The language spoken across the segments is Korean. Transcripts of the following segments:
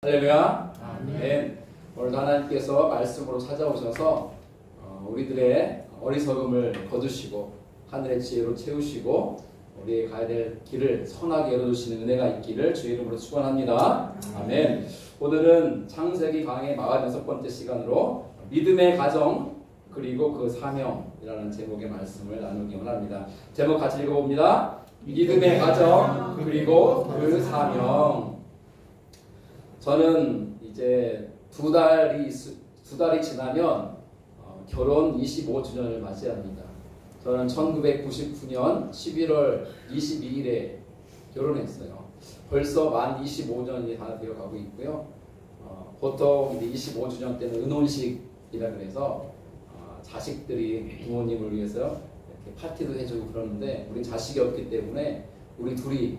할렐루야. 아멘. 오늘도 하나님께서 말씀으로 찾아오셔서 우리들의 어리석음을 거두시고 하늘의 지혜로 채우시고 우리의 가야 될 길을 선하게 열어주시는 은혜가 있기를 주의 이름으로 축원합니다. 아멘. 오늘은 창세기 강의 46번째 시간으로 믿음의 가정 그리고 그 사명이라는 제목의 말씀을 나누기 원합니다. 제목 같이 읽어봅니다. 믿음의 가정 그리고 그 사명. 저는 이제 두 달이 지나면 결혼 25주년을 맞이합니다. 저는 1999년 11월 22일에 결혼했어요. 벌써 만 25년이 다 되어 가고 있고요. 보통 이제 25주년 때는 은혼식이라 그래서 자식들이 부모님을 위해서 이렇게 파티도 해주고 그러는데 우리 자식이 없기 때문에 우리 둘이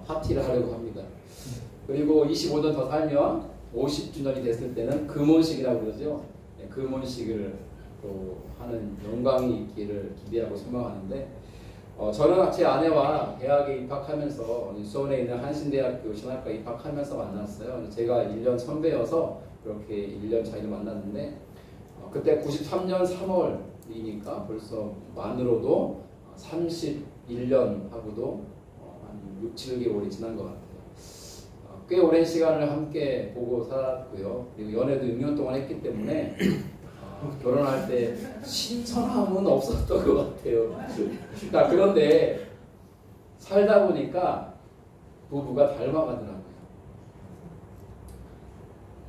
파티를 하려고 합니다. 그리고 25년 더 살면 50주년이 됐을 때는 금혼식이라고 그러죠. 금혼식을 또 하는 영광이 있기를 기대하고 소망하는데 저는 제 아내와 대학에 입학하면서 수원에 있는 한신대학교 신학과 입학하면서 만났어요. 제가 1년 선배여서 그렇게 1년 차이로 만났는데 그때 93년 3월이니까 벌써 만으로도 31년하고도 한 6, 7개월이 지난 것 같아요. 꽤 오랜 시간을 함께 보고 살았고요. 그리고 연애도 6년 동안 했기 때문에 결혼할 때 신선함은 없었던 것 같아요. 그런데 살다 보니까 부부가 닮아가더라고요.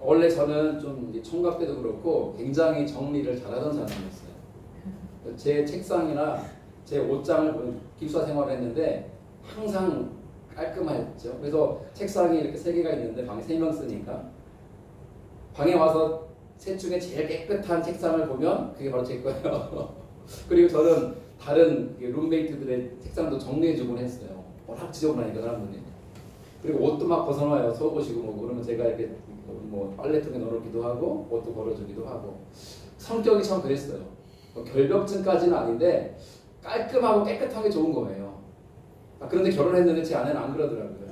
원래 저는 좀 총각 때도 그렇고 굉장히 정리를 잘하던 사람이었어요. 제 책상이나 제 옷장을 보면 기숙사 생활을 했는데 항상 깔끔했죠. 그래서 책상이 이렇게 3개가 있는데 방에 3명 쓰니까 방에 와서 셋 중에 제일 깨끗한 책상을 보면 그게 바로 제 거예요. 그리고 저는 다른 룸메이트들의 책상도 정리해주곤 했어요. 워낙 지저분하니까 사람들이. 그리고 옷도 막 벗어놔요. 속옷이고 뭐 그러면 제가 이렇게 뭐 빨래통에 넣어놓기도 하고 옷도 걸어주기도 하고 성격이 참 그랬어요. 결벽증까지는 아닌데 깔끔하고 깨끗하게 좋은 거예요. 그런데 결혼했는데 제 아내는 안 그러더라고요.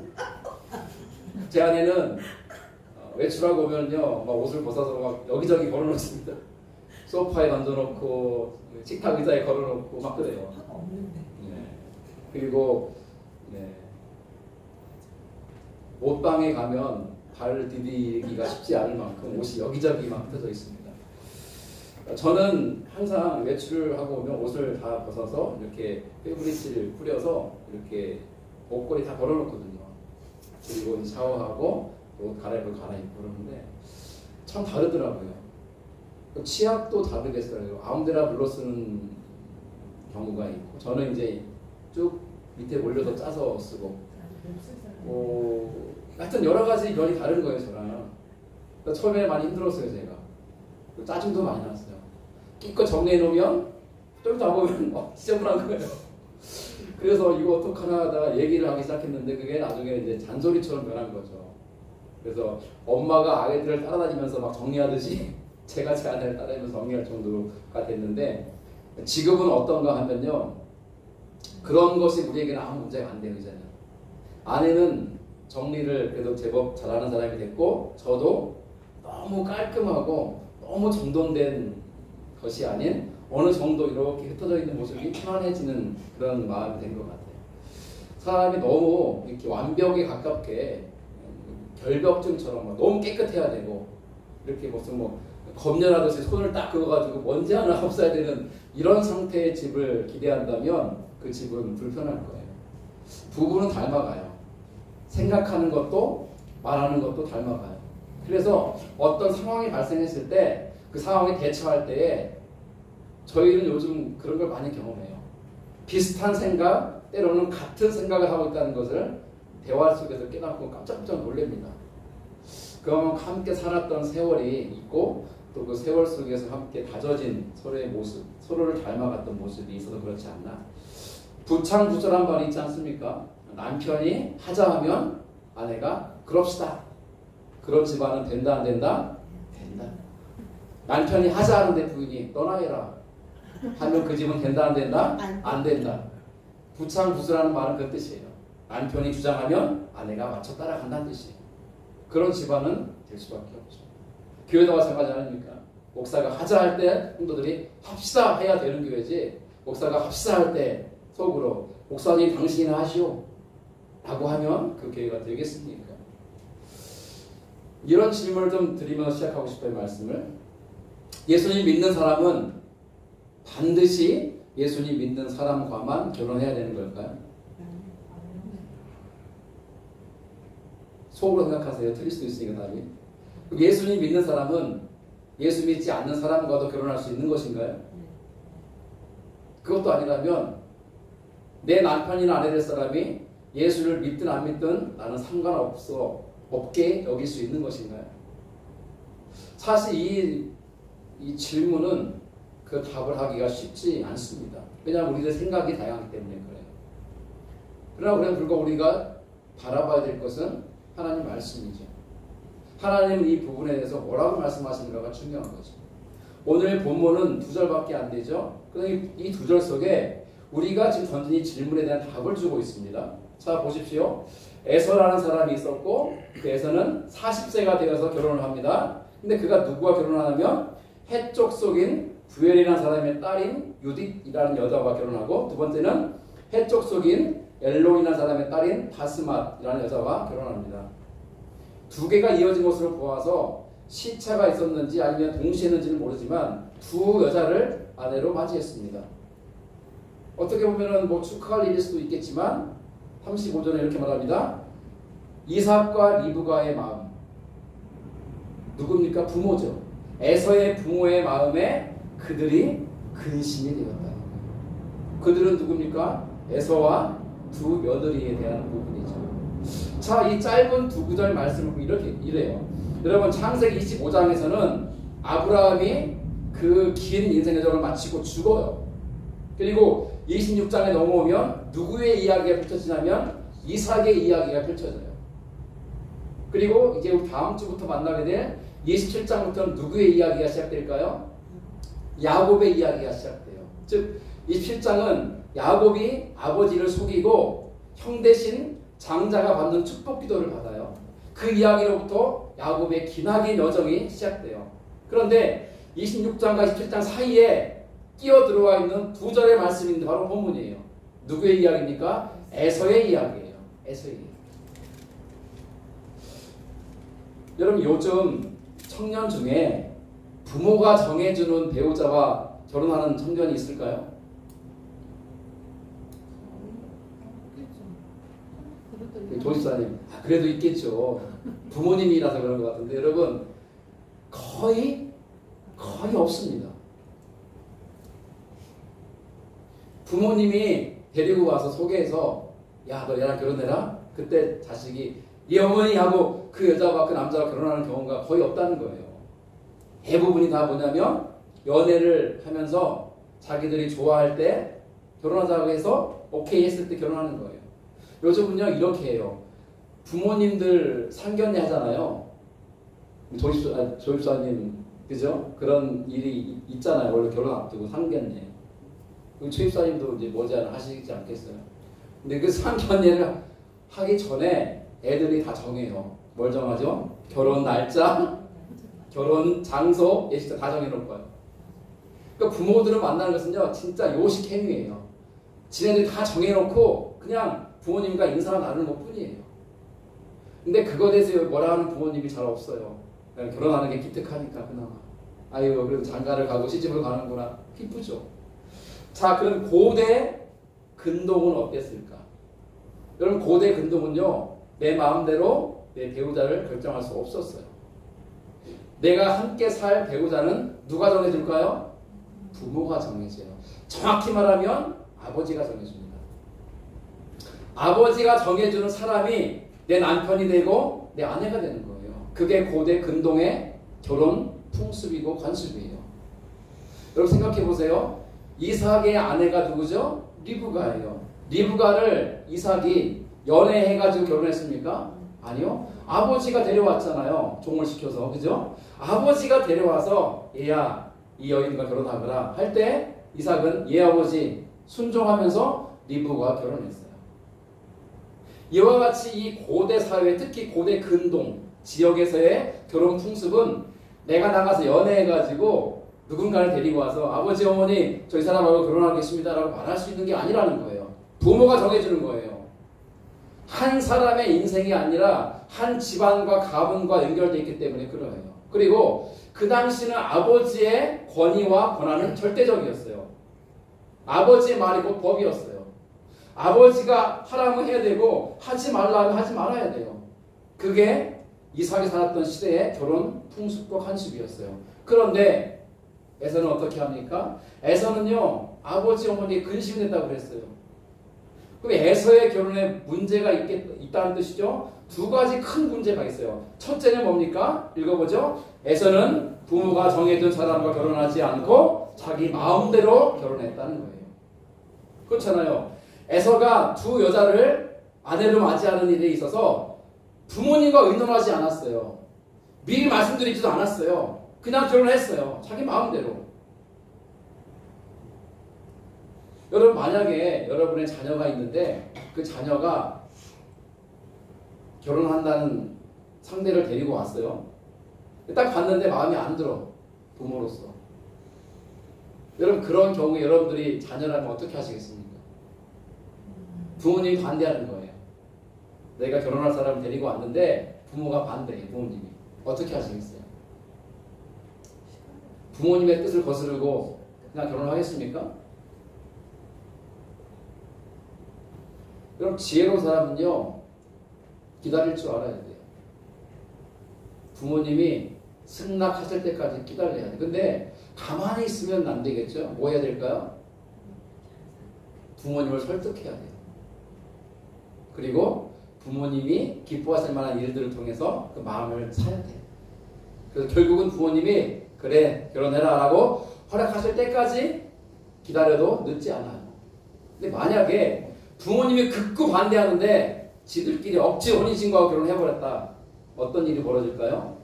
제 아내는 외출하고 오면요, 막 옷을 벗어서 막 여기저기 걸어놓습니다. 소파에 던져놓고 식탁 의자에 걸어놓고 막 그래요. 네. 그리고 네. 옷방에 가면 발을 디디기가 쉽지 않을 만큼 옷이 여기저기 막 흩어져 있습니다. 저는 항상 외출을 하고 오면 옷을 다 벗어서 이렇게 페브리스를 뿌려서 이렇게 옷걸이 다 걸어놓거든요. 그리고 샤워하고 옷 갈아입고 그러는데 참 다르더라고요. 치약도 다르겠어요. 아무데나 불러 쓰는 경우가 있고 저는 이제 쭉 밑에 올려서 짜서 쓰고 하여튼 여러 가지 면이 다른 거예요. 저랑 그러니까 처음에 많이 힘들었어요. 제가 짜증도 많이 났어요. 끼껏 정리해 놓으면 좀 더 보면 지저분한 거예요. 그래서 이거 어떡하나 하다가 얘기를 하기 시작했는데 그게 나중에 이제 잔소리처럼 변한 거죠. 그래서 엄마가 아이들을 따라다니면서 막 정리하듯이 제가 제 아내를 따라다니면서 정리할 정도가 됐는데 지금은 어떤가 하면요. 그런 것이 우리에게는 아무 문제가 안 돼요. 이제는. 아내는 정리를 그래도 제법 잘하는 사람이 됐고 저도 너무 깔끔하고 너무 정돈된 것이 아닌 어느 정도 이렇게 흩어져 있는 모습이 편안해지는 그런 마음이 된 것 같아요. 사람이 너무 이렇게 완벽에 가깝게 결벽증처럼 너무 깨끗해야 되고 이렇게 무슨 뭐 검열하듯이 손을 딱 그어가지고 먼지 하나 없어야 되는 이런 상태의 집을 기대한다면 그 집은 불편할 거예요. 부부는 닮아가요. 생각하는 것도 말하는 것도 닮아가요. 그래서 어떤 상황이 발생했을 때 그 상황에 대처할 때에 저희는 요즘 그런 걸 많이 경험해요. 비슷한 생각, 때로는 같은 생각을 하고 있다는 것을 대화 속에서 깨닫고 깜짝깜짝 놀랍니다. 그럼 함께 살았던 세월이 있고 또 그 세월 속에서 함께 다져진 서로의 모습, 서로를 닮아갔던 모습이 있어서 그렇지 않나. 부창부설한 말이 있지 않습니까? 남편이 하자 하면 아내가 그럽시다. 그런 집안은 된다 안 된다? 된다. 남편이 하자 하는데 부인이 떠나해라 하면 그 집은 된다 안 된다? 안 된다. 부창부설하는 말은 그 뜻이에요. 남편이 주장하면 아내가 맞춰 따라간다는 뜻이에요. 그런 집안은 될 수밖에 없죠. 교회도 마찬가지 아닙니까? 목사가 하자 할 때 성도들이 합시다 해야 되는 교회지, 목사가 합시다 할 때 속으로 목사님 당신이나 하시오 라고 하면 그 교회가 되겠습니까? 이런 질문을 좀 드리면서 시작하고 싶어요. 말씀을. 예수님 믿는 사람은 반드시 예수님 믿는 사람과만 결혼해야 되는 걸까요? 속으로 생각하세요. 틀릴 수도 있으니까 답이. 예수님 믿는 사람은 예수 믿지 않는 사람과도 결혼할 수 있는 것인가요? 그것도 아니라면 내 남편이나 아내 될 사람이 예수를 믿든 안 믿든 나는 상관없게 여길 수 있는 것인가요? 사실 이 질문은 그 답을 하기가 쉽지 않습니다. 왜냐하면 우리들 생각이 다양하기 때문에 그래요. 그러나 그래도 불구하고 우리가 바라봐야 될 것은 하나님 말씀이죠. 하나님은 이 부분에 대해서 뭐라고 말씀하시는가가 중요한 거죠. 오늘 본문은 2절밖에 안 되죠. 그런데 이 2절 속에 우리가 지금 던진 이 질문에 대한 답을 주고 있습니다. 자, 보십시오. 에서라는 사람이 있었고 그 에서는 40세가 되어서 결혼을 합니다. 근데 그가 누구와 결혼하냐면 헷 족속인 부엘이라는 사람의 딸인 유딧이라는 여자와 결혼하고, 두 번째는 헷 족속인 엘론이라는 사람의 딸인 바스맛이라는 여자와 결혼합니다. 두 개가 이어진 것으로 보아서 시차가 있었는지 아니면 동시에 했는지는 모르지만 두 여자를 아내로 맞이했습니다. 어떻게 보면은 뭐 축하할 일일 수도 있겠지만 35절에 이렇게 말합니다. 이삭과 리브가의 마음. 누굽니까? 부모죠. 에서의 부모의 마음에 그들이 근심이 되었다. 그들은 누굽니까? 에서와 두 며느리에 대한 부분이죠. 자, 이 짧은 2구절 말씀을 이래요. 여러분, 창세기 25장에서는 아브라함이 그 긴 인생 여정을 마치고 죽어요. 그리고 26장에 넘어오면 누구의 이야기가 펼쳐지냐면 이삭의 이야기가 펼쳐져요. 그리고 이제 다음 주부터 만나게 될 27장부터는 누구의 이야기가 시작될까요? 야곱의 이야기가 시작돼요. 즉 27장은 야곱이 아버지를 속이고 형 대신 장자가 받는 축복 기도를 받아요. 그 이야기로부터 야곱의 기나긴 여정이 시작돼요. 그런데 26장과 27장 사이에 끼어 들어와 있는 2절의 말씀인데 바로 본문이에요. 누구의 이야기입니까? 에서의 이야기예요. 에서의 이야기. 여러분, 요즘 청년 중에 부모가 정해주는 배우자와 결혼하는 청년이 있을까요? 도지사님, 그래도 있겠죠. 부모님이라서 그런 것 같은데 여러분, 거의 없습니다. 부모님이 데리고 와서 소개해서 야, 너 얘랑 결혼해라. 그때 자식이 이 어머니 하고 그 여자와 그 남자와 결혼하는 경우가 거의 없다는 거예요. 대부분이 다 뭐냐면 연애를 하면서 자기들이 좋아할 때 결혼하자고 해서 오케이 했을 때 결혼하는 거예요. 요즘은요 이렇게 해요. 부모님들 상견례 하잖아요. 조입사님 그죠? 그런 일이 있잖아요. 원래 결혼 앞두고 상견례. 조입사님도 이제 머지않아 하시지 않겠어요? 근데 그 상견례를 하기 전에 애들이 다 정해요. 뭘 정하죠? 결혼 날짜, 결혼 장소, 예식장 다 정해놓을 거예요. 그러니까 부모들을 만나는 것은요 진짜 요식 행위예요. 지네들이 다 정해놓고 그냥 부모님과 인사가 나누는 것 뿐이에요. 근데 그거에 대해서 뭐라 하는 부모님이 잘 없어요. 그냥 결혼하는 게 기특하니까 그나마. 아유, 그래도 장가를 가고 시집을 가는구나. 기쁘죠. 자, 그럼 고대 근동은 어땠을까? 여러분, 고대 근동은요 내 마음대로 내 배우자를 결정할 수 없었어요. 내가 함께 살 배우자는 누가 정해줄까요? 부모가 정해줘요. 정확히 말하면 아버지가 정해줍니다. 아버지가 정해주는 사람이 내 남편이 되고 내 아내가 되는 거예요. 그게 고대 근동의 결혼 풍습이고 관습이에요. 여러분 생각해 보세요. 이삭의 아내가 누구죠? 리브가예요. 리브가를 이삭이 연애해가지고 결혼했습니까? 아니요. 아버지가 데려왔잖아요. 종을 시켜서. 그죠? 아버지가 데려와서 얘야 이 여인과 결혼하거라 할 때 이삭은 얘 아버지 순종하면서 리브가와 결혼했어요. 이와 같이 이 고대 사회, 특히 고대 근동, 지역에서의 결혼 풍습은 내가 나가서 연애해가지고 누군가를 데리고 와서 아버지 어머니 저희 사람하고 결혼하겠습니다 라고 말할 수 있는 게 아니라는 거예요. 부모가 정해주는 거예요. 한 사람의 인생이 아니라 한 집안과 가문과 연결되어 있기 때문에 그래요. 그리고 그 당시는 아버지의 권위와 권한은 절대적이었어요. 아버지의 말이 곧 법이었어요. 아버지가 하라면 해야 되고 하지 말라면 하지 말아야 돼요. 그게 이삭이 살았던 시대의 결혼 풍습과 관습이었어요. 그런데 에서는 어떻게 합니까? 에서는요 아버지 어머니의 근심이 된다고 그랬어요. 그럼 에서의 결혼에 문제가 있다는 뜻이죠. 두 가지 큰 문제가 있어요. 첫째는 뭡니까? 읽어보죠. 에서는 부모가 정해준 사람과 결혼하지 않고 자기 마음대로 결혼했다는 거예요. 그렇잖아요. 에서가 두 여자를 아내로 맞이하는 일에 있어서 부모님과 의논하지 않았어요. 미리 말씀드리지도 않았어요. 그냥 결혼했어요. 자기 마음대로. 여러분 만약에 여러분의 자녀가 있는데 그 자녀가 결혼한다는 상대를 데리고 왔어요. 딱 봤는데 마음에 안 들어. 부모로서. 여러분 그런 경우에 여러분들이 자녀라면 어떻게 하시겠습니까? 부모님이 반대하는 거예요. 내가 결혼할 사람을 데리고 왔는데 부모가 반대해요. 부모님이. 어떻게 하시겠어요? 부모님의 뜻을 거스르고 그냥 결혼하겠습니까? 그럼 지혜로운 사람은요 기다릴 줄 알아야 돼요. 부모님이 승낙하실 때까지 기다려야 돼요. 근데 가만히 있으면 안 되겠죠. 뭐 해야 될까요? 부모님을 설득해야 돼요. 그리고 부모님이 기뻐하실 만한 일들을 통해서 그 마음을 사야 돼요. 그래서 결국은 부모님이 그래 결혼해라 라고 허락하실 때까지 기다려도 늦지 않아요. 근데 만약에 부모님이 극구 반대하는데 지들끼리 억지 혼인신고하고 결혼해버렸다. 어떤 일이 벌어질까요?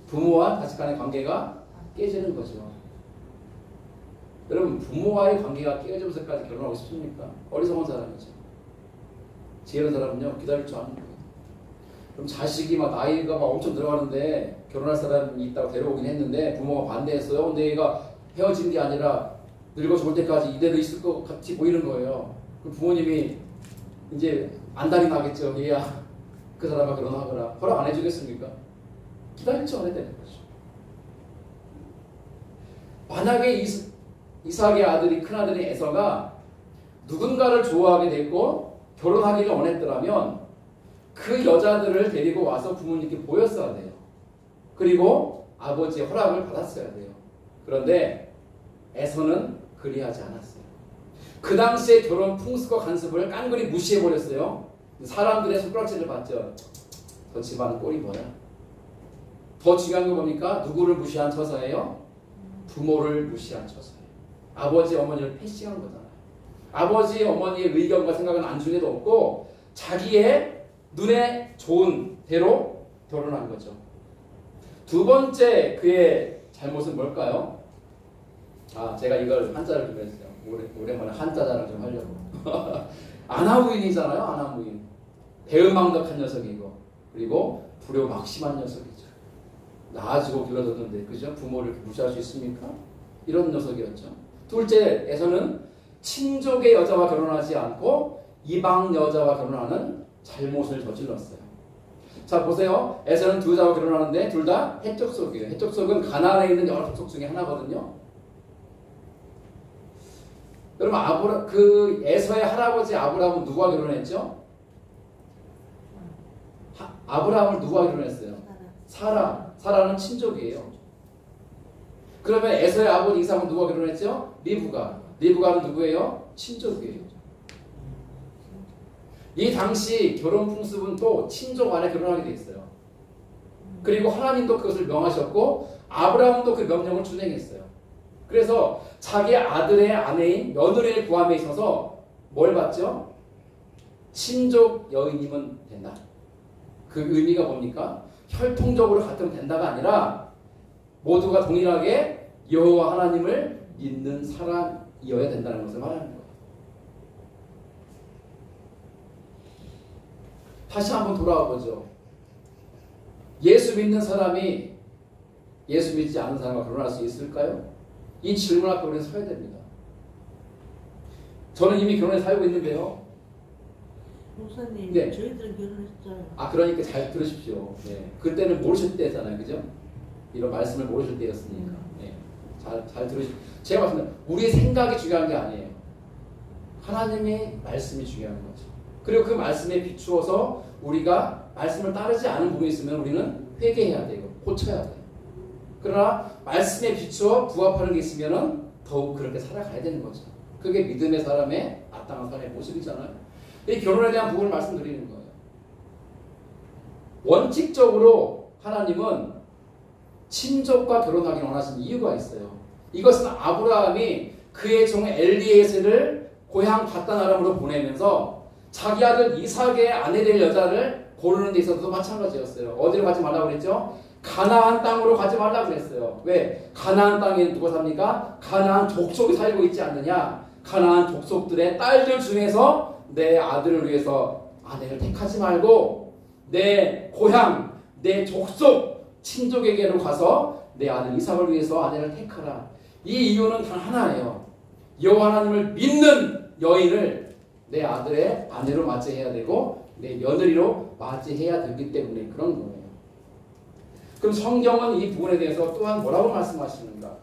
부모와 자식 간의 관계가 깨지는 거죠. 여러분 부모와의 관계가 깨져서까지 결혼하고 싶습니까? 어리석은 사람이죠. 지혜로운 사람은요 기다릴 줄 아는 거예요. 그럼 자식이 막 나이가 막 엄청 들어가는데 결혼할 사람이 있다고 데려오긴 했는데 부모가 반대했어요. 근데 얘가 헤어진 게 아니라 늙어 죽을 때까지 이대로 있을 것 같이 보이는 거예요. 그럼 부모님이 이제 안달이 나겠죠. 얘야 그 사람과 결혼하거나 허락 안 해주겠습니까? 기다릴 줄 알아야 되는 거죠. 만약에 이삭의 아들이 큰아들인 에서가 누군가를 좋아하게 됐고 결혼하기를 원했더라면 그 여자들을 데리고 와서 부모님께 보였어야 돼요. 그리고 아버지의 허락을 받았어야 돼요. 그런데 에서는 그리하지 않았어요. 그 당시의 결혼 풍습과 관습을 깡그리 무시해버렸어요. 사람들의 손가락질을 받죠. 저 집안은 꼴이 뭐야? 더 중요한 거 뭡니까? 누구를 무시한 처사예요? 부모를 무시한 처사예요. 아버지 어머니를 패싱한 거잖아요. 아버지 어머니의 의견과 생각은 안중에도 없고 자기의 눈에 좋은 대로 결혼한 거죠. 두 번째 그의 잘못은 뭘까요? 제가 이걸 한자를 좀 했어요. 오랜만에 한자 자랑 좀 하려고. 아나무인이잖아요. 아나무인. 배은망덕한 녀석이고 그리고 불효막심한 녀석이죠. 낳아주고 길러줬는데 그죠? 부모를 무시할 수 있습니까? 이런 녀석이었죠. 둘째에서는 친족의 여자와 결혼하지 않고 이방 여자와 결혼하는 잘못을 저질렀어요. 자 보세요. 에서는 두 여자와 결혼하는데 둘 다 헷족속이에요. 헷족속은 가나안에 있는 여러 족속 중에 하나거든요. 여러분 그 에서의 할아버지 아브라함은 누구와 결혼했죠? 아브라함을 누구와 결혼했어요? 사라는 친족이에요. 그러면 에서의 아버지 이삭은 누구와 결혼했죠? 리브가는 누구예요? 친족이에요. 이 당시 결혼 풍습은 또 친족 안에 결혼하게 돼 있어요. 그리고 하나님도 그것을 명하셨고 아브라함도 그 명령을 준행했어요. 그래서 자기 아들의 아내인 며느리의 구함에 있어서 뭘 받죠? 친족 여인이면 된다. 그 의미가 뭡니까? 혈통적으로 같으면 된다가 아니라 모두가 동일하게 여호와 하나님을 믿는 사람이어야 된다는 것을 말하는 거예요. 다시 한번 돌아와 보죠. 예수 믿는 사람이 예수 믿지 않는 사람과 결혼할 수 있을까요? 이 질문 앞에 우리는 서야 됩니다. 저는 이미 결혼해 살고 있는데요. 목사님, 네. 저희들은 결혼했어요. 그러니까 잘 들으십시오. 네. 그때는 모르실 때잖아요. 그죠? 이런 말씀을 모르실 때였으니까. 네. 잘 들으십시오. 제가 말씀드린 우리의 생각이 중요한 게 아니에요. 하나님의 말씀이 중요한 거죠. 그리고 그 말씀에 비추어서 우리가 말씀을 따르지 않은 부분이 있으면 우리는 회개해야 돼요. 고쳐야 돼요. 그러나 말씀에 비추어 부합하는 게 있으면 더욱 그렇게 살아가야 되는 거죠. 그게 믿음의 사람의 마땅한 사람의 모습이잖아요. 이 결혼에 대한 부분을 말씀드리는 거예요. 원칙적으로 하나님은 친족과 결혼하기 원하시는 이유가 있어요. 이것은 아브라함이 그의 종 엘리에셀을 고향 바단 아람으로 보내면서 자기 아들 이삭의 아내 될 여자를 고르는 데 있어서도 마찬가지였어요. 어디로 가지 말라고 그랬죠? 가나안 땅으로 가지 말라고 그랬어요. 왜? 가나안 땅에 누가 삽니까? 가나안 족속이 살고 있지 않느냐? 가나안 족속들의 딸들 중에서 내 아들을 위해서 아내를 택하지 말고 내 고향, 내 족속, 친족에게로 가서 내 아들 이삭을 위해서 아내를 택하라. 이 이유는 단 하나예요. 여호와 하나님을 믿는 여인을 내 아들의 아내로 맞이해야 되고 내 며느리로 맞이해야 되기 때문에 그런 거예요. 그럼 성경은 이 부분에 대해서 또한 뭐라고 말씀하시는가?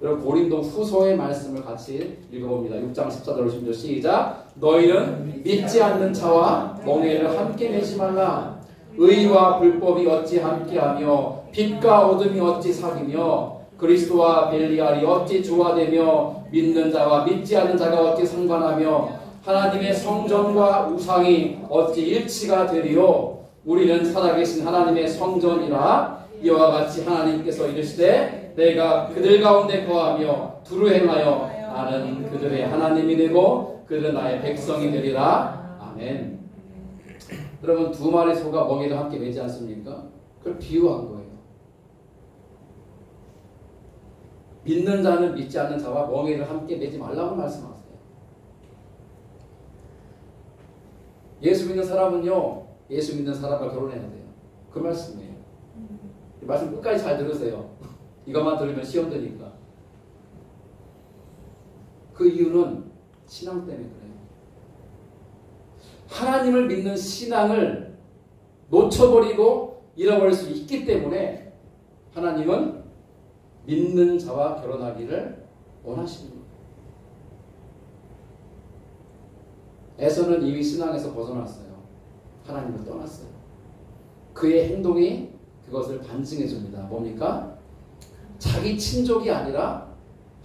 여러분 고린도 후서의 말씀을 같이 읽어봅니다. 6장 14절 15절 시작. 너희는 믿지 않는 자와 멍에를 함께 내지 말라. 의와 불법이 어찌 함께하며 빛과 어둠이 어찌 사귀며 그리스도와 벨리알이 어찌 조화되며 믿는 자와 믿지 않는 자가 어찌 상관하며 하나님의 성전과 우상이 어찌 일치가 되리요. 우리는 살아계신 하나님의 성전이라. 이와 같이 하나님께서 이르시되 내가 그들 가운데 거하며 두루 행하여 나는 그들의 하나님이 되고 그들은 나의 백성이 되리라. 아멘. 여러분 두 마리 소가 멍에를 함께 매지 않습니까? 그걸 비유한 거예요. 믿는 자는 믿지 않는 자와 멍에를 함께 매지 말라고 말씀하세요. 예수 믿는 사람은요, 예수 믿는 사람과 결혼해야 돼요. 그 말씀이에요. 이 말씀 끝까지 잘 들으세요. 이것만 들으면 시험 되니까. 그 이유는 신앙 때문에 그래요. 하나님을 믿는 신앙을 놓쳐버리고 잃어버릴 수 있기 때문에 하나님은 믿는 자와 결혼하기를 원하시는 거예요. 에서는 이미 신앙에서 벗어났어요. 하나님을 떠났어요. 그의 행동이 그것을 반증해 줍니다. 뭡니까? 자기 친족이 아니라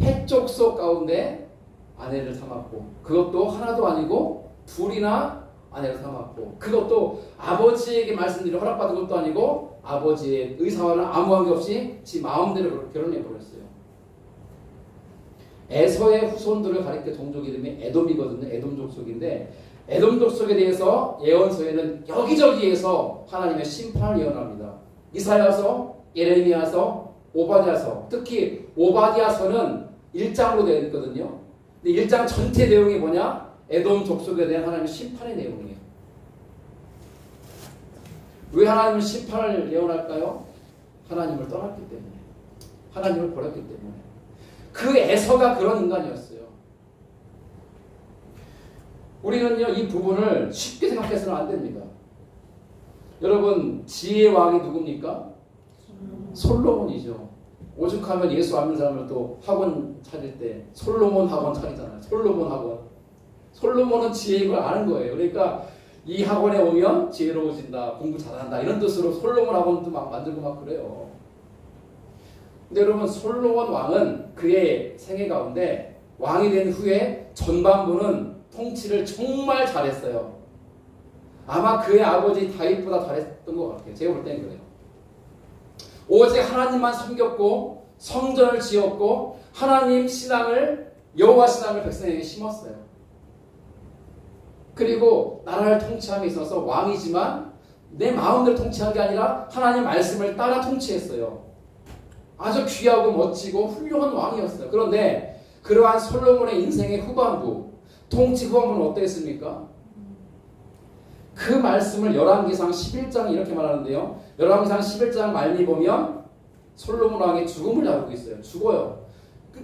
핵족속 가운데 아내를 삼았고 그것도 하나도 아니고 둘이나 아내를 삼았고 그것도 아버지에게 말씀드려 허락받은 것도 아니고 아버지의 의사와는 아무 관계없이 지 마음대로 결혼해버렸어요. 에서의 후손들을 가리켜 종족 이름이 에돔이거든요. 에돔 족속인데 에돔 족속에 대해서 예언서에는 여기저기에서 하나님의 심판을 예언합니다. 이사야서, 예레미야서, 오바댜서, 특히 오바댜서는 1장으로 되어 있거든요. 근데 1장 전체 내용이 뭐냐? 에돔 족속에 대한 하나님의 심판의 내용이에요. 왜 하나님은 심판을 예언할까요? 하나님을 떠났기 때문에. 하나님을 버렸기 때문에. 그 에서가 그런 인간이었어요. 우리는요, 이 부분을 쉽게 생각해서는 안 됩니다. 여러분, 지혜의 왕이 누굽니까? 솔로몬이죠. 오죽하면 예수 안 믿는 사람을 또 학원 차릴 때 솔로몬 학원 차리잖아요. 솔로몬 학원. 솔로몬은 지혜의 걸 아는 거예요. 그러니까 이 학원에 오면 지혜로워진다, 공부 잘한다 이런 뜻으로 솔로몬 학원도 막 만들고 막 그래요. 근데 여러분 솔로몬 왕은 그의 생애 가운데 왕이 된 후에 전반부는 통치를 정말 잘했어요. 아마 그의 아버지 다윗보다 잘했던 것 같아요. 제가 볼 때는 그래요. 오직 하나님만 섬겼고 성전을 지었고 하나님 신앙을 여호와 신앙을 백성에게 심었어요. 그리고 나라를 통치함에 있어서 왕이지만 내 마음대로 통치한 게 아니라 하나님 말씀을 따라 통치했어요. 아주 귀하고 멋지고 훌륭한 왕이었어요. 그런데 그러한 솔로몬의 인생의 후반부, 통치 후반부는 어땠습니까? 그 말씀을 열왕기상 11장 이렇게 말하는데요. 열왕기상 11장 말미 보면 솔로몬 왕의 죽음을 다루고 있어요. 죽어요.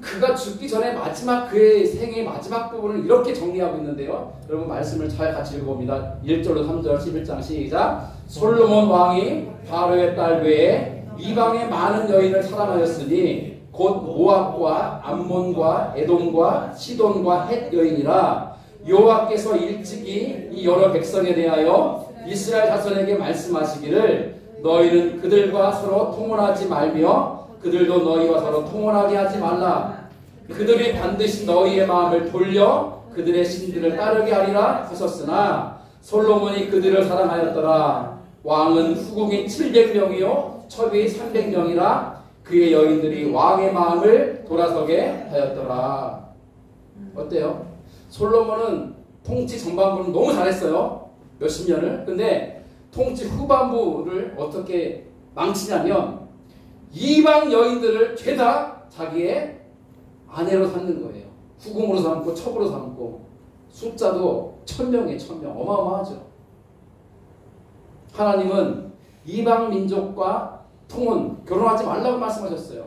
그가 죽기 전에 마지막 그의 생의 마지막 부분을 이렇게 정리하고 있는데요. 여러분 말씀을 잘 같이 읽어봅니다. 1절로 3절 11장 시작. 솔로몬 왕이 바로의 딸 외에 이방의 많은 여인을 사랑하였으니 곧 모압과 암몬과 에돔과 시돈과 헷 여인이라. 여호와께서 일찍이 이 여러 백성에 대하여 이스라엘 자손에게 말씀하시기를 너희는 그들과 서로 통혼하지 말며 그들도 너희와 서로 통혼하게 하지 말라. 그들이 반드시 너희의 마음을 돌려 그들의 신들을 따르게 하리라 하셨으나 솔로몬이 그들을 사랑하였더라. 왕은 후궁이 700명이요 첩이 300명이라. 그의 여인들이 왕의 마음을 돌아서게 하였더라. 어때요? 솔로몬은 통치 전반부는 너무 잘했어요. 몇십 년을. 근데 통치 후반부를 어떻게 망치냐면 이방 여인들을 죄다 자기의 아내로 삼는 거예요. 후궁으로 삼고 첩으로 삼고. 숫자도 1000명에 1000명. 어마어마하죠. 하나님은 이방 민족과 통혼, 결혼하지 말라고 말씀하셨어요.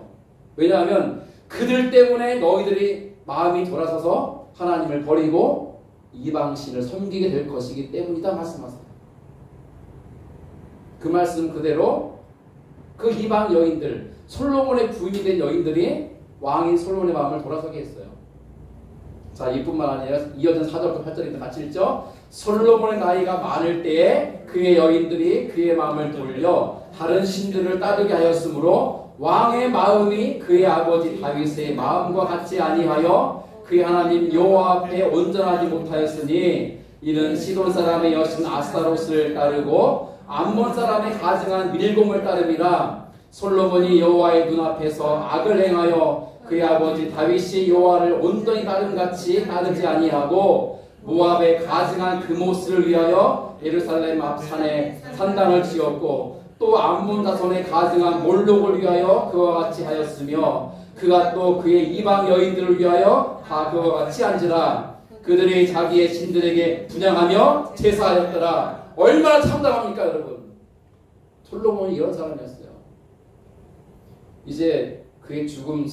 왜냐하면 그들 때문에 너희들이 마음이 돌아서서 하나님을 버리고 이방신을 섬기게 될 것이기 때문이다 말씀하세요. 그 말씀 그대로 그 이방 여인들, 솔로몬의 부인이 된 여인들이 왕인 솔로몬의 마음을 돌아서게 했어요. 자, 이뿐만 아니라 이어진 4절부터 8절인데 같이 읽죠. 솔로몬의 나이가 많을 때에 그의 여인들이 그의 마음을 돌려 다른 신들을 따르게 하였으므로 왕의 마음이 그의 아버지 다윗의 마음과 같이 아니하여 그의 하나님 여호와 앞에 온전하지 못하였으니 이는 시돈 사람의 여신 아스타롯을 따르고 암몬 사람의 가증한 밀곰을 따름이라. 솔로몬이 여호와의 눈앞에서 악을 행하여 그의 아버지 다윗이 여호와를 온전히 따름같이 따르지 아니하고 모압의 가증한 그모스를 위하여 예루살렘 앞 산에 산당을 지었고 또 암몬 자손의 가증한 몰록을 위하여 그와 같이 하였으며 그가 또 그의 이방 여인들을 위하여 다 그와 같이 한지라. 그들이 자기의 신들에게 분향하며 제사하였더라. 얼마나 참담합니까 여러분. 솔로몬이 이런 사람이었어요. 이제 그의 죽음의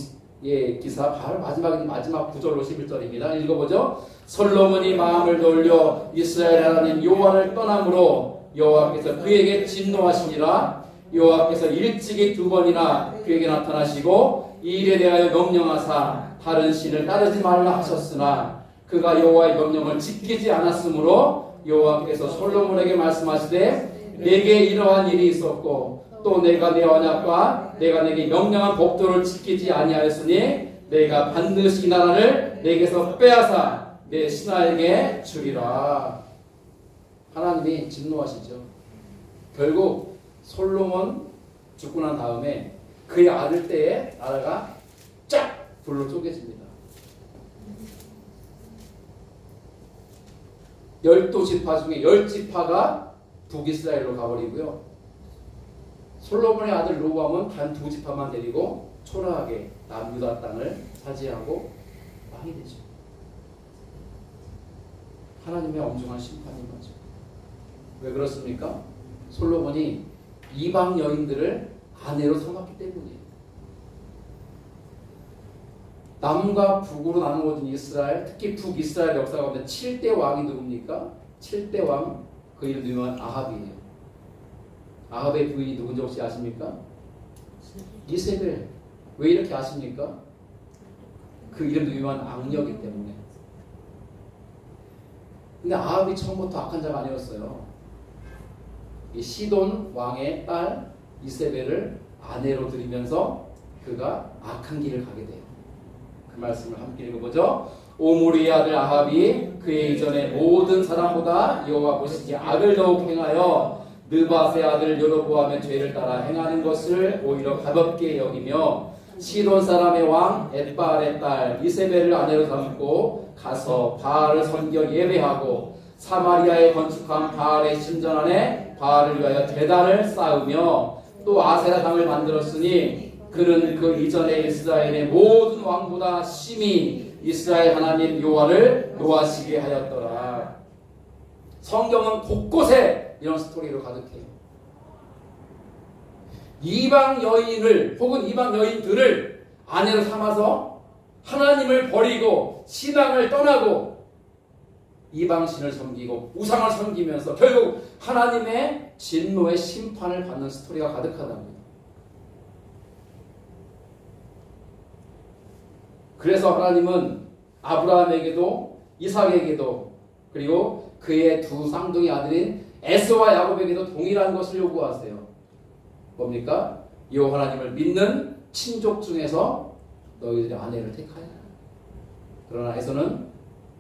기사 바로 마지막 9절로 11절입니다. 읽어보죠. 솔로몬이 마음을 돌려 이스라엘 하나님 여호와를 떠남으로 여호와께서 그에게 진노하시니라. 여호와께서 일찍이 2번이나 그에게 나타나시고 이 일에 대하여 명령하사 다른 신을 따르지 말라 하셨으나 그가 여호와의 명령을 지키지 않았으므로 여호와께서 솔로몬에게 말씀하시되 내게 이러한 일이 있었고 또 내가 내 언약과 내가 내게 명령한 법도를 지키지 아니하였으니 내가 반드시 이 나라를 내게서 빼앗아 내 신하에게 주리라. 하나님이 진노하시죠. 결국 솔로몬 죽고 난 다음에 그의 아들 때에 나라가 쫙 불로 쪼개집니다. 12지파 중에 10지파가 북이스라엘로 가버리고요. 솔로몬의 아들 로보암은 단 2지파만 데리고 초라하게 남유다 땅을 차지하고 왕이 되죠. 하나님의 엄중한 심판인 거죠. 왜 그렇습니까? 솔로몬이 이방 여인들을 아내로 삼았기 때문이에요. 남과 북으로 나누어진 이스라엘, 특히 북이스라엘 역사 가운데 7대 왕이 누굽니까? 7대 왕, 그 이름 유명한 아합이에요. 아합의 부인이 누군지 혹시 아십니까? 이세벨. 왜 이렇게 아십니까? 그 이름도 유명한 악녀이기 때문에. 근데 아합이 처음부터 악한 자가 아니었어요. 이 시돈 왕의 딸 이세벨을 아내로 들이면서 그가 악한 길을 가게 돼요. 그 말씀을 함께 읽어보죠. 오므리의 아들 아합이 그의 이전에 모든 사람보다 여호와 보시기에 악을 더욱 행하여 느밧의 아들 여로보암의 죄를 따라 행하는 것을 오히려 가볍게 여기며 시돈 사람의 왕 엣바알의 딸 이세벨을 아내로 삼고 가서 바알을 섬겨 예배하고 사마리아에 건축한 바알의 신전 안에 바알을 위하여 제단을 쌓으며 또 아세라 당을 만들었으니 그는 그 이전에 이스라엘의 모든 왕보다 심히 이스라엘 하나님 여호와를 노하시게 하였더라. 성경은 곳곳에 이런 스토리로 가득해요. 이방 여인을 혹은 이방 여인들을 아내로 삼아서 하나님을 버리고 신앙을 떠나고 이방신을 섬기고 우상을 섬기면서 결국 하나님의 진노의 심판을 받는 스토리가 가득하답니다. 그래서 하나님은 아브라함에게도 이삭에게도 그리고 그의 두 쌍둥이 아들인 에서와 야곱에게도 동일한 것을 요구하세요. 뭡니까? 여호와 하나님을 믿는 친족 중에서 너희들의 아내를 택하여. 그러나 에서는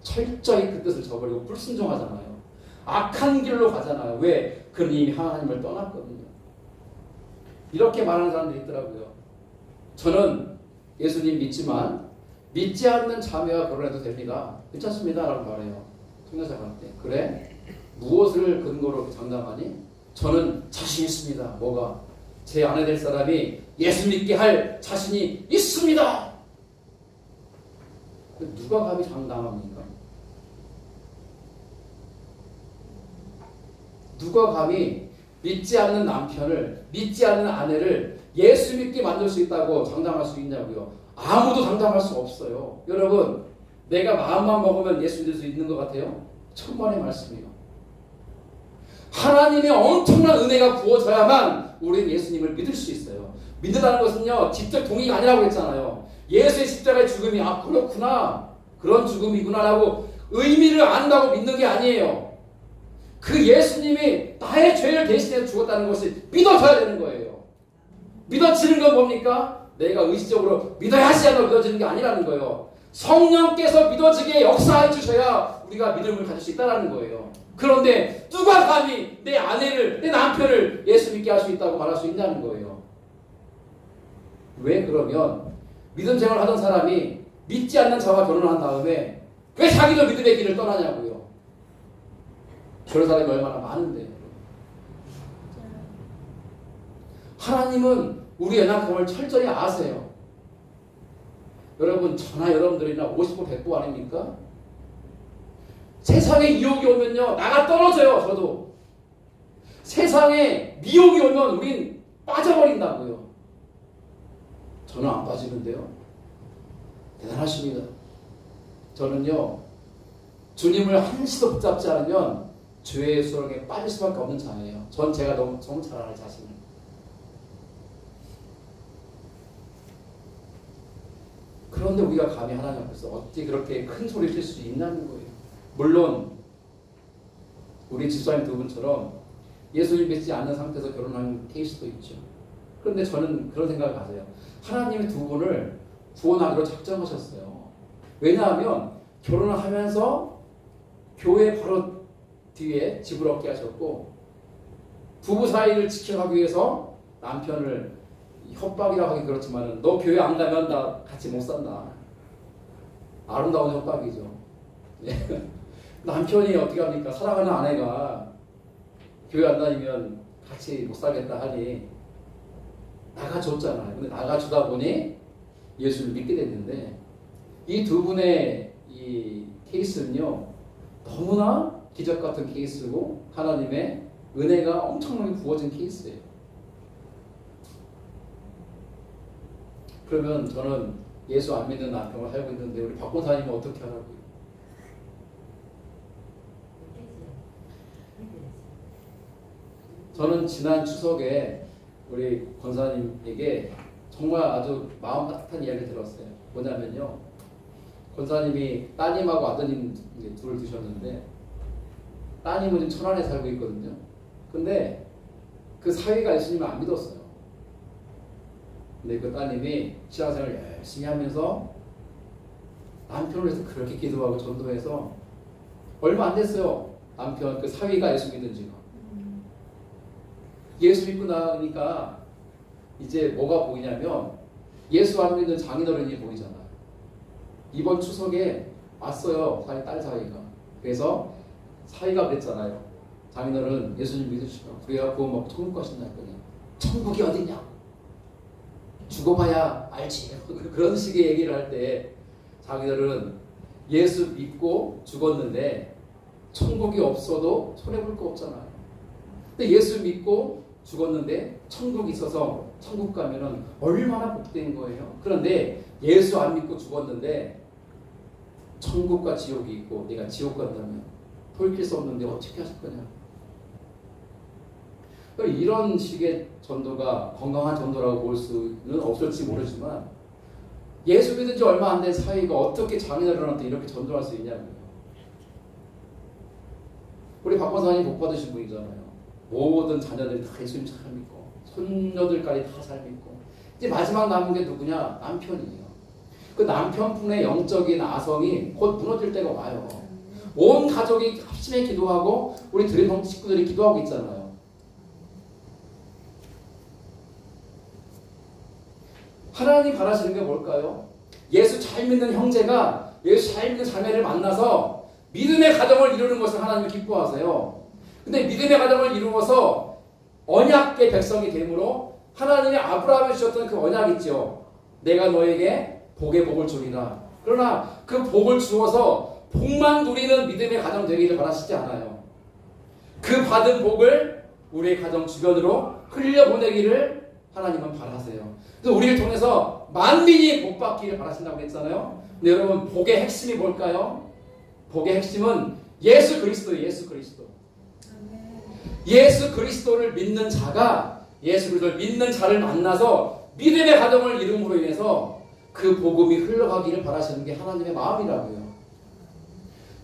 철저히 그 뜻을 저버리고 불순종하잖아요. 악한 길로 가잖아요. 왜? 그는 이미 하나님을 떠났거든요. 이렇게 말하는 사람들이 있더라고요. 저는 예수님 믿지만 믿지 않는 자매와 결혼해도 됩니다. 괜찮습니다. 라고 말해요. 통역사한테. 그래? 무엇을 근거로 장담하니? 저는 자신 있습니다. 뭐가? 제 아내 될 사람이 예수 믿게 할 자신이 있습니다. 누가 감히 장담합니까? 누가 감히 믿지 않는 남편을, 믿지 않는 아내를 예수 믿게 만들 수 있다고 장담할 수 있냐고요? 아무도 장담할 수 없어요. 여러분, 내가 마음만 먹으면 예수 믿을 수 있는 것 같아요? 천만의 말씀이요. 하나님의 엄청난 은혜가 부어져야만 우리는 예수님을 믿을 수 있어요. 믿는다는 것은요, 직접 동의가 아니라고 했잖아요. 예수의 십자가의 죽음이 그렇구나, 그런 죽음이구나 라고 의미를 안다고 믿는 게 아니에요. 그 예수님이 나의 죄를 대신해서 죽었다는 것이 믿어져야 되는 거예요. 믿어지는 건 뭡니까? 내가 의식적으로 믿어야지 하고 믿어지는 게 아니라는 거예요. 성령께서 믿어지게 역사해 주셔야 우리가 믿음을 가질 수 있다는 거예요. 그런데 누가 감히 내 아내를, 내 남편을 예수 믿게 할 수 있다고 말할 수 있냐는 거예요. 왜 그러면 믿음 생활을 하던 사람이 믿지 않는 자와 결혼을 한 다음에 왜 자기도 믿음의 길을 떠나냐고요. 그런 사람이 얼마나 많은데. 하나님은 우리의 연약함을 철저히 아세요. 여러분, 저나 여러분들이나 50보 100보 아닙니까? 세상에 유혹이 오면요, 나가 떨어져요. 저도 세상에 미혹이 오면 우린 빠져버린다고요. 저는 안 빠지는데요. 대단하십니다. 저는요, 주님을 한시도 붙잡지 않으면 죄의 수렁에 빠질 수밖에 없는 자예요. 전 제가 너무 잘 알아요, 자신을. 그런데 우리가 감히 하나님 앞에서 어떻게 그렇게 큰 소리를 칠 수 있냐는 거예요. 물론 우리 집사님 두 분처럼 예수님 믿지 않는 상태에서 결혼한 케이스도 있죠. 그런데 저는 그런 생각을 가져요. 하나님이 두 분을 구원하기로 작정하셨어요. 왜냐하면 결혼을 하면서 교회 바로 뒤에 집을 얻게 하셨고, 부부 사이를 지켜가기 위해서 남편을 협박이라고 하긴 그렇지만 너 교회 안 가면 나 같이 못 산다. 아름다운 협박이죠. 남편이 어떻게 합니까? 사랑하는 아내가 교회 안 다니면 같이 못 살겠다 하니 나가줬잖아요. 근데 나가주다 보니 예수를 믿게 됐는데, 이 두 분의 이 케이스는요, 너무나 기적 같은 케이스고 하나님의 은혜가 엄청나게 부어진 케이스예요. 그러면 저는 예수 안 믿는 남편을 살고 있는데 우리 박 권사님은 어떻게 하라고요? 저는 지난 추석에 우리 권사님에게 정말 아주 마음 따뜻한 이야기를 들었어요. 뭐냐면요, 권사님이 따님하고 아드님 둘을 두셨는데, 따님은 지금 천안에 살고 있거든요. 근데 그 사위가 예수님을 안 믿었어요. 근데 그 따님이 신앙생활을 열심히 하면서 남편을 위해서 그렇게 기도하고 전도해서 얼마 안 됐어요. 남편 그 사위가 예수 믿은 지가. 예수 믿고 나니까 이제 뭐가 보이냐면 예수 안 믿는 장인어른이 보이잖아요. 이번 추석에 왔어요. 딸 사위가. 그래서 사위가 그랬잖아요. 장인어른 예수님 믿으시고 그래갖고 막 천국 가신다 했더니 천국이 어디냐? 죽어봐야 알지. 그런 식의 얘기를 할 때 장인어른 예수 믿고 죽었는데 천국이 없어도 손해볼 거 없잖아요. 근데 예수 믿고 죽었는데 천국이 있어서 천국 가면은 얼마나 복된 거예요. 그런데 예수 안 믿고 죽었는데 천국과 지옥이 있고 내가 지옥 간다면 돌이킬 수 없는데 어떻게 하실 거냐. 이런 식의 전도가 건강한 전도라고 볼 수는 없을지 모르지만 예수 믿은 지 얼마 안 된 사이가 어떻게 장애인한테 이렇게 전도할 수 있냐고요. 우리 박 권사님 복 받으신 분이잖아요. 모든 자녀들이 다 예수님 잘 믿고 손녀들까지 다 잘 믿고 이제 마지막 남은 게 누구냐? 남편이에요. 그 남편분의 영적인 아성이 곧 무너질 때가 와요. 온 가족이 합심해 기도하고 우리 드림 식구들이 기도하고 있잖아요. 하나님 바라시는 게 뭘까요? 예수 잘 믿는 형제가 예수 잘 믿는 자매를 만나서 믿음의 가정을 이루는 것을 하나님이 기뻐하세요. 근데 믿음의 가정을 이루어서 언약의 백성이 되므로 하나님이 아브라함에 주셨던 그 언약 있죠. 내가 너에게 복의 복을 주리라. 그러나 그 복을 주어서 복만 누리는 믿음의 가정 되기를 바라시지 않아요. 그 받은 복을 우리의 가정 주변으로 흘려보내기를 하나님은 바라세요. 그래서 우리를 통해서 만민이 복 받기를 바라신다고 했잖아요. 근데 여러분 복의 핵심이 뭘까요? 복의 핵심은 예수 그리스도예요. 예수 그리스도. 예수 그리스도를 믿는 자가 예수 그리스도를 믿는 자를 만나서 믿음의 가정을 이룸으로 인해서 그 복음이 흘러가기를 바라시는 게 하나님의 마음이라고요.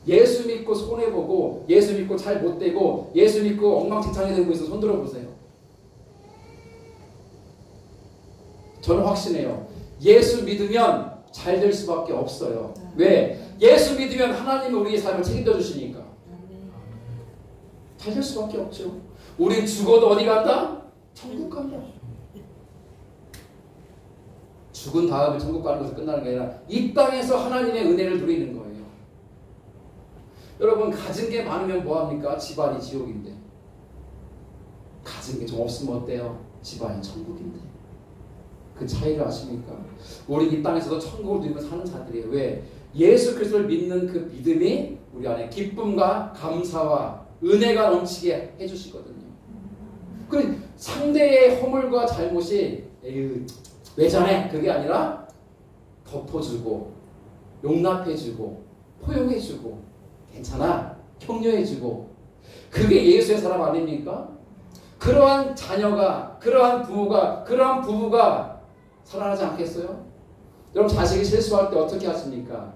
예수 믿고 손해보고 예수 믿고 잘 못되고 예수 믿고 엉망진창이 되고 있어 손 들어보세요. 저는 확신해요. 예수 믿으면 잘 될 수밖에 없어요. 왜? 예수 믿으면 하나님이 우리의 삶을 책임져 주시니까. 잘 될 수밖에 없죠. 우린 죽어도 어디 간다? 천국 간다. 죽은 다음에 천국 가는 것을 끝나는 게 아니라 이 땅에서 하나님의 은혜를 누리는 거예요. 여러분 가진 게 많으면 뭐합니까? 집안이 지옥인데. 가진 게 좀 없으면 어때요? 집안이 천국인데. 그 차이를 아십니까? 우리 이 땅에서도 천국을 누리며 사는 자들이에요. 왜? 예수 그리스도를 믿는 그 믿음이 우리 안에 기쁨과 감사와 은혜가 넘치게 해주시거든요. 그 상대의 허물과 잘못이 에휴 왜 저래? 그게 아니라 덮어주고 용납해주고 포용해주고 괜찮아 격려해주고 그게 예수의 사람 아닙니까? 그러한 자녀가 그러한 부모가 그러한 부부가 살아나지 않겠어요? 여러분 자식이 실수할 때 어떻게 하십니까?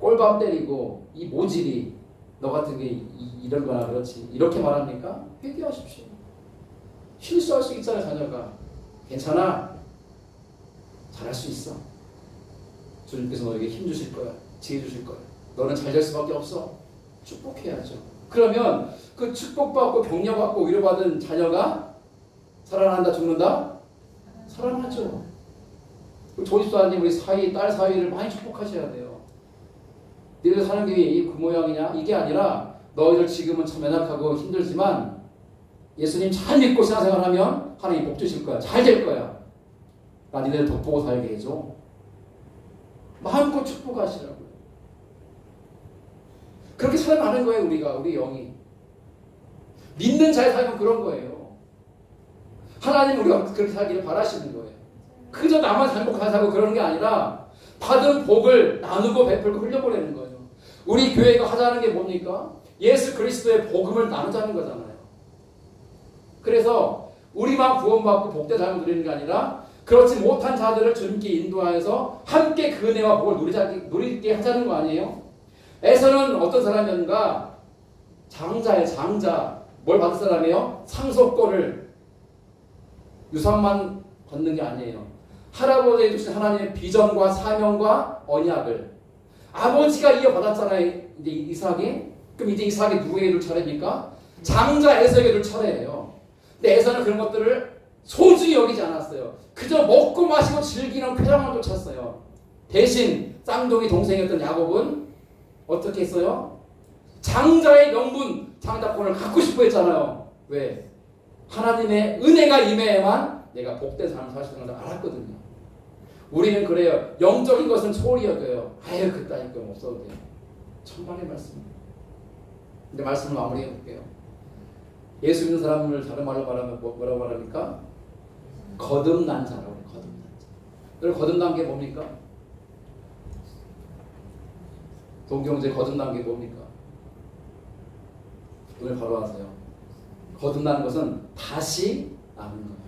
꼴밥 때리고 이 모질이 너 같은 게 이런 거나 그렇지 이렇게 말합니까? 회개하십시오. 실수할 수 있잖아요. 자녀가 괜찮아 잘할 수 있어. 주님께서 너에게 힘 주실 거야. 지혜 주실 거야. 너는 잘 될 수밖에 없어. 축복해야죠. 그러면 그 축복받고 격려받고 위로받은 자녀가 살아난다 죽는다? 살아나죠. 조집사님 우리 사위 딸 사위를 많이 축복하셔야 돼요. 너희들 사는 게 그 모양이냐? 이게 아니라 너희들 지금은 참 연약하고 힘들지만 예수님 잘 믿고 신앙생활하면 하나님 복 주실 거야. 잘 될 거야. 나 니네들 덕보고 살게 해줘. 마음껏 축복하시라고요. 그렇게 살아가는 거예요. 우리 영이. 믿는 자의 삶은 그런 거예요. 하나님 우리가 그렇게 살기를 바라시는 거예요. 그저 나만 잘 먹고 잘 살고 그러는 게 아니라 받은 복을 나누고 베풀고 흘려보내는 거예요. 우리 교회가 하자는 게 뭡니까? 예수 그리스도의 복음을 나누자는 거잖아요. 그래서 우리만 구원받고 복된 삶을 누리는 게 아니라 그렇지 못한 자들을 주님께 인도하여서 함께 그 은혜와 복을 누리게 하자는 거 아니에요? 에서는 어떤 사람이었는가? 장자예요. 장자. 뭘 받은 사람이에요? 상속권을 유산만 받는 게 아니에요. 할아버지에 주신 하나님의 비전과 사명과 언약을 아버지가 이어받았잖아요. 이제 이삭이. 그럼 이제 이삭이 누구에게 줄 차례입니까? 장자 에서에게 줄 차례예요. 근데 에서는 그런 것들을 소중히 여기지 않았어요. 그저 먹고 마시고 즐기는 쾌락만 쫓았어요. 대신 쌍둥이 동생이었던 야곱은 어떻게 했어요? 장자의 명분, 장자권을 갖고 싶어 했잖아요. 왜? 하나님의 은혜가 임해야만 내가 복된 삶을 살 수 있는 걸 알았거든요. 우리는 그래요. 영적인 것은 소홀히 여겨요. 아유 그따위 거 없어도 돼요. 천박의 말씀입니다. 근데 말씀을 마무리해 볼게요. 예수 믿는 사람을 다른 말로 말하면 뭐라고 말합니까? 거듭난 자라고 해요. 거듭난 자. 여러분 거듭난 게 뭡니까? 동경제 거듭난 게 뭡니까? 오늘 바로 하세요. 거듭나는 것은 다시 나는 거예요.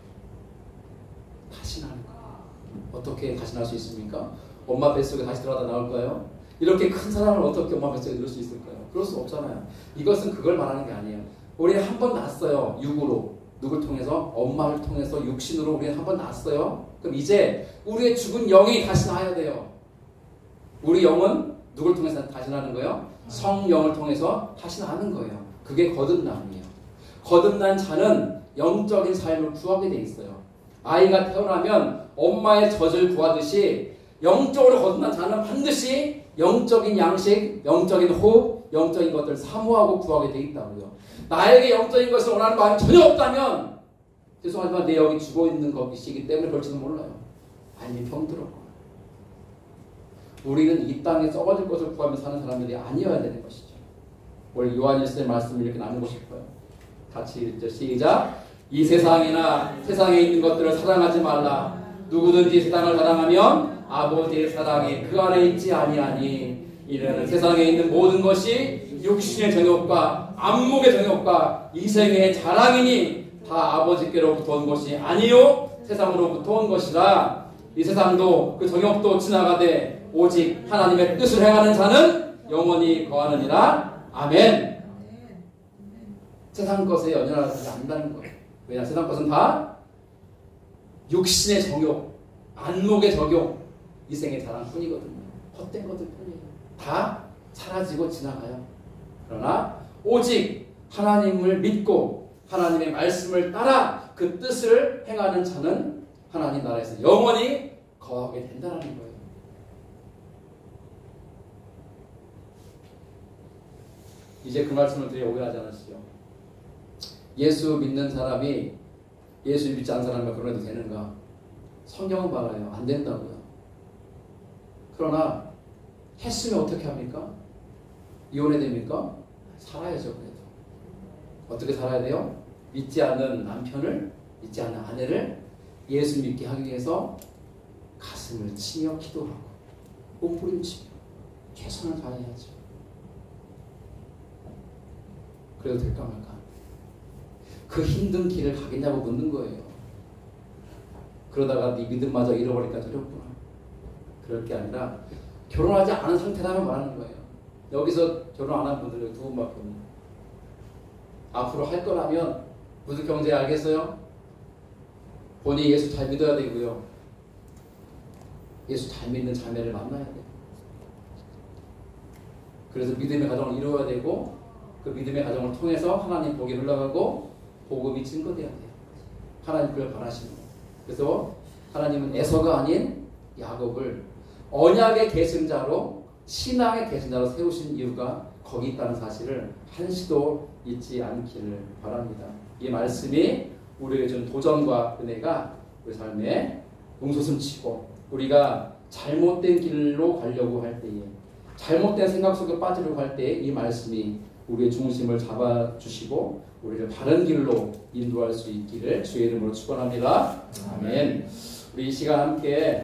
다시 나는 거예요. 어떻게 다시 날 수 있습니까? 엄마 뱃속에 다시 들어가다 나올까요? 이렇게 큰 사람을 어떻게 엄마 뱃속에 넣을 수 있을까요? 그럴 수 없잖아요. 이것은 그걸 말하는 게 아니에요. 우리는 한 번 났어요. 육으로. 누굴 통해서? 엄마를 통해서 육신으로 우리는 한 번 났어요. 그럼 이제 우리의 죽은 영이 다시 나야 돼요. 우리 영은 누굴 통해서 다시 나는 거예요? 성령을 통해서 다시 나는 거예요. 그게 거듭남이에요. 거듭난 자는 영적인 삶을 구하게 돼 있어요. 아이가 태어나면 엄마의 젖을 구하듯이 영적으로 거듭난 자는 반드시 영적인 양식, 영적인 호흡, 영적인 것들을 사모하고 구하게 돼 있다고요. 나에게 영적인 것을 원하는 마음이 전혀 없다면 죄송하지만 내 영이 죽어있는 것이기 때문에 그럴지도 몰라요. 아니 병들었구나. 우리는 이 땅에 썩어질 것을 구하며 사는 사람들이 아니어야 되는 것이죠. 오늘 요한일서의 말씀을 이렇게 나누고 싶어요. 같이 읽죠. 시작. 이 세상이나 세상에 있는 것들을 사랑하지 말라. 누구든지 세상을 사랑하면 아버지의 사랑이 그 안에 있지 아니하니 이는 세상에 있는 모든 것이 육신의 정욕과 안목의 정욕과 이생의 자랑이니 다 아버지께로부터 온 것이 아니요 세상으로부터 온 것이라. 이 세상도 그 정욕도 지나가되 오직 하나님의 뜻을 행하는 자는 영원히 거하느니라. 아멘. 세상 것에 연연하지 않는다는 거예요. 왜냐? 세상 것은 다 육신의 정욕, 안목의 정욕, 이생의 자랑뿐이거든요. 헛된 것들 뿐이에요. 다 사라지고 지나가요. 그러나 오직 하나님을 믿고 하나님의 말씀을 따라 그 뜻을 행하는 자는 하나님 나라에서 영원히 거하게 된다는 거예요. 이제 그 말씀을 드려 오해하지 않으시죠? 예수 믿는 사람이 예수 믿지 않는 사람과 결혼해도 되는가? 성경은 말아요. 안 된다고요. 그러나 했으면 어떻게 합니까? 이혼해야 됩니까? 살아야죠. 그래도. 어떻게 살아야 돼요? 믿지 않는 남편을, 믿지 않는 아내를 예수 믿게 하기 위해서 가슴을 치며 기도하고 몸부림치며 최선을 다해야죠. 그래도 될까 말까? 그 힘든 길을 가겠냐고 묻는 거예요. 그러다가 네 믿음마저 잃어버릴까 두렵구나. 그럴 게 아니라 결혼하지 않은 상태라면 말하는 거예요. 여기서 결혼 안 한 분들 두 분밖에 없는. 앞으로 할 거라면 무슨 경제 알겠어요? 본인이 예수 잘 믿어야 되고요. 예수 잘 믿는 자매를 만나야 돼요. 그래서 믿음의 가정을 이루어야 되고 그 믿음의 가정을 통해서 하나님 복이 흘러가고 복음이 증거돼야 돼요. 하나님 그걸 바라시는 거예요. 그래서 하나님은 에서가 아닌 야곱을 언약의 계승자로 신앙의 계승자로 세우신 이유가 거기 있다는 사실을 한시도 잊지 않기를 바랍니다. 이 말씀이 우리에게 준 도전과 은혜가 우리 삶에 용솟음치고 우리가 잘못된 길로 가려고 할 때에 잘못된 생각 속에 빠지려고 할 때에 이 말씀이 우리의 중심을 잡아주시고 우리를 바른 길로 인도할 수 있기를 주의 이름으로 축원합니다. 아멘. 우리 이 시간 함께